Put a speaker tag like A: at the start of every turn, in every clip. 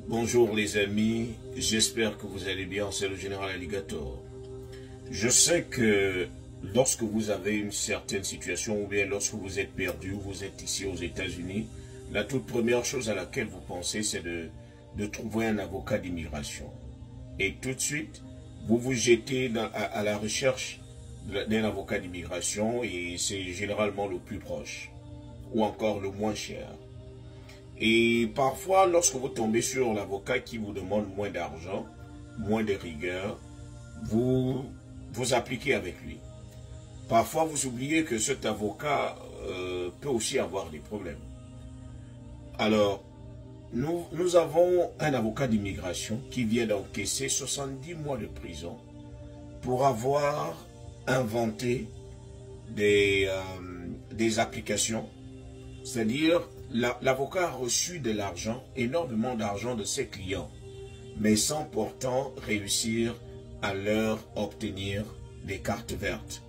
A: Bonjour les amis, j'espère que vous allez bien, c'est le général Alligator. Je sais que lorsque vous avez une certaine situation ou bien lorsque vous êtes perdu, vous êtes ici aux États-Unis, la toute première chose à laquelle vous pensez c'est de trouver un avocat d'immigration. Et tout de suite, vous vous jetez à la recherche d'un avocat d'immigration et c'est généralement le plus proche ou encore le moins cher. Et parfois, lorsque vous tombez sur l'avocat qui vous demande moins d'argent, moins de rigueur, vous appliquez avec lui. Parfois, vous oubliez que cet avocat peut aussi avoir des problèmes. Alors, nous avons un avocat d'immigration qui vient d'encaisser 70 mois de prison pour avoir inventé des applications, c'est-à-dire l'avocat a reçu de l'argent, énormément d'argent de ses clients, mais sans pourtant réussir à leur obtenir des cartes vertes.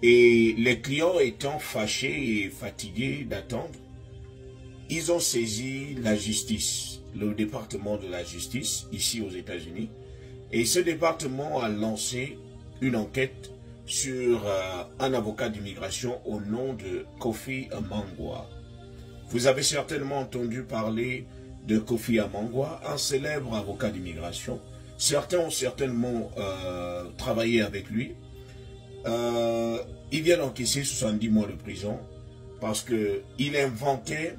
A: Et les clients étant fâchés et fatigués d'attendre, ils ont saisi la justice, le département de la justice, ici aux États-Unis, et ce département a lancé une enquête sur un avocat d'immigration au nom de Kofi Amangwa. Vous avez certainement entendu parler de Kofi Amangwa, un célèbre avocat d'immigration. Certains ont certainement travaillé avec lui. Il vient d'encaisser 70 mois de prison parce qu'il inventait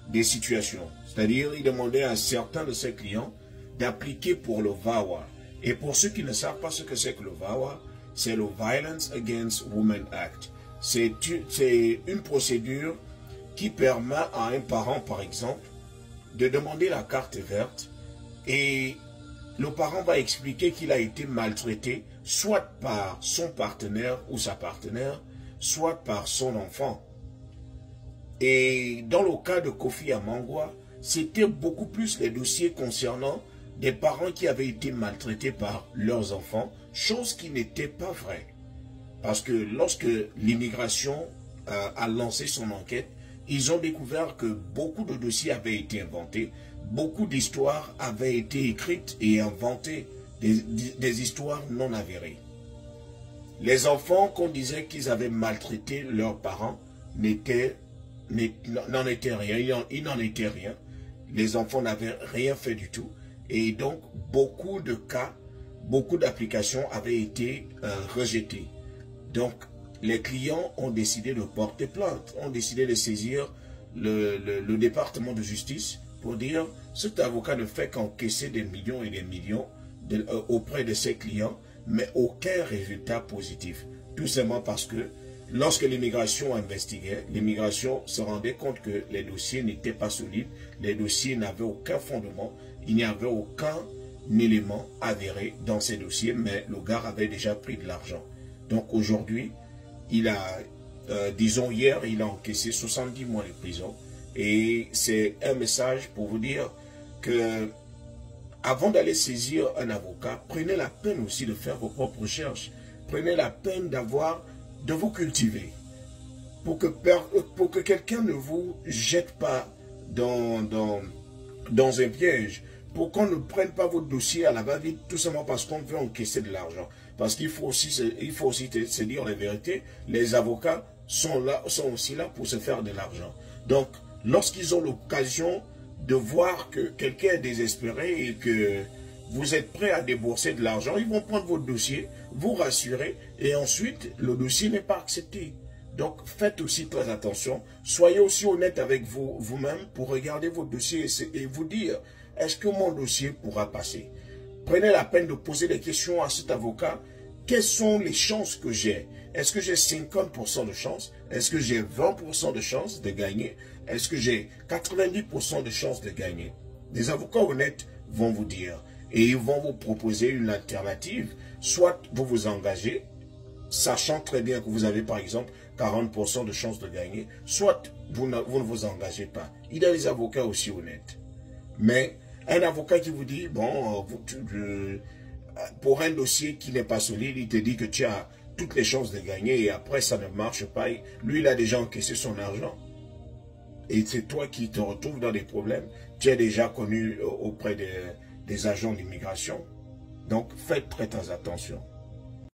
A: des situations. C'est-à-dire, il demandait à certains de ses clients d'appliquer pour le VAWA. Et pour ceux qui ne savent pas ce que c'est que le VAWA, c'est le Violence Against Women Act. C'est une procédure qui permet à un parent, par exemple, de demander la carte verte et le parent va expliquer qu'il a été maltraité soit par son partenaire ou sa partenaire, soit par son enfant. Et dans le cas de Kofi Amangwa, c'était beaucoup plus les dossiers concernant des parents qui avaient été maltraités par leurs enfants, chose qui n'était pas vraie. Parce que lorsque l'immigration a lancé son enquête, ils ont découvert que beaucoup de dossiers avaient été inventés, beaucoup d'histoires avaient été écrites et inventées, des histoires non avérées. Les enfants qu'on disait qu'ils avaient maltraité leurs parents n'en étaient rien, ils n'en étaient rien. Les enfants n'avaient rien fait du tout. Et donc, beaucoup de cas, beaucoup d'applications avaient été rejetées. Donc, les clients ont décidé de porter plainte, ont décidé de saisir le département de justice pour dire cet avocat ne fait qu'encaisser des millions et des millions auprès de ses clients, mais aucun résultat positif. Tout simplement parce que lorsque l'immigration investiguait, l'immigration se rendait compte que les dossiers n'étaient pas solides, les dossiers n'avaient aucun fondement, il n'y avait aucun élément avéré dans ces dossiers, mais le gars avait déjà pris de l'argent. Donc aujourd'hui, il a, disons hier, il a encaissé 70 mois de prison. Et c'est un message pour vous dire que avant d'aller saisir un avocat, prenez la peine aussi de faire vos propres recherches. Prenez la peine de vous cultiver. Pour que quelqu'un ne vous jette pas dans un piège. Pour qu'on ne prenne pas votre dossier à la va-vite, tout simplement parce qu'on veut encaisser de l'argent. Parce qu'il faut aussi se dire la vérité, les avocats sont aussi là pour se faire de l'argent. Donc, lorsqu'ils ont l'occasion de voir que quelqu'un est désespéré et que vous êtes prêt à débourser de l'argent, ils vont prendre votre dossier, vous rassurer, et ensuite, le dossier n'est pas accepté. Donc, faites aussi très attention. Soyez aussi honnête avec vous-même pour regarder votre dossier et vous dire, est-ce que mon dossier pourra passer? Prenez la peine de poser des questions à cet avocat. Quelles sont les chances que j'ai? Est-ce que j'ai 50% de chances? Est-ce que j'ai 20% de chances de gagner? Est-ce que j'ai 90% de chances de gagner? Des avocats honnêtes vont vous dire et ils vont vous proposer une alternative. Soit vous vous engagez, sachant très bien que vous avez par exemple 40% de chances de gagner, soit vous ne vous engagez pas. Il y a des avocats aussi honnêtes. Mais un avocat qui vous dit, bon, pour un dossier qui n'est pas solide, il te dit que tu as toutes les chances de gagner et après ça ne marche pas. Lui, il a déjà encaissé son argent. Et c'est toi qui te retrouves dans des problèmes. tu es déjà connu auprès des agents d'immigration. Donc, faites très attention.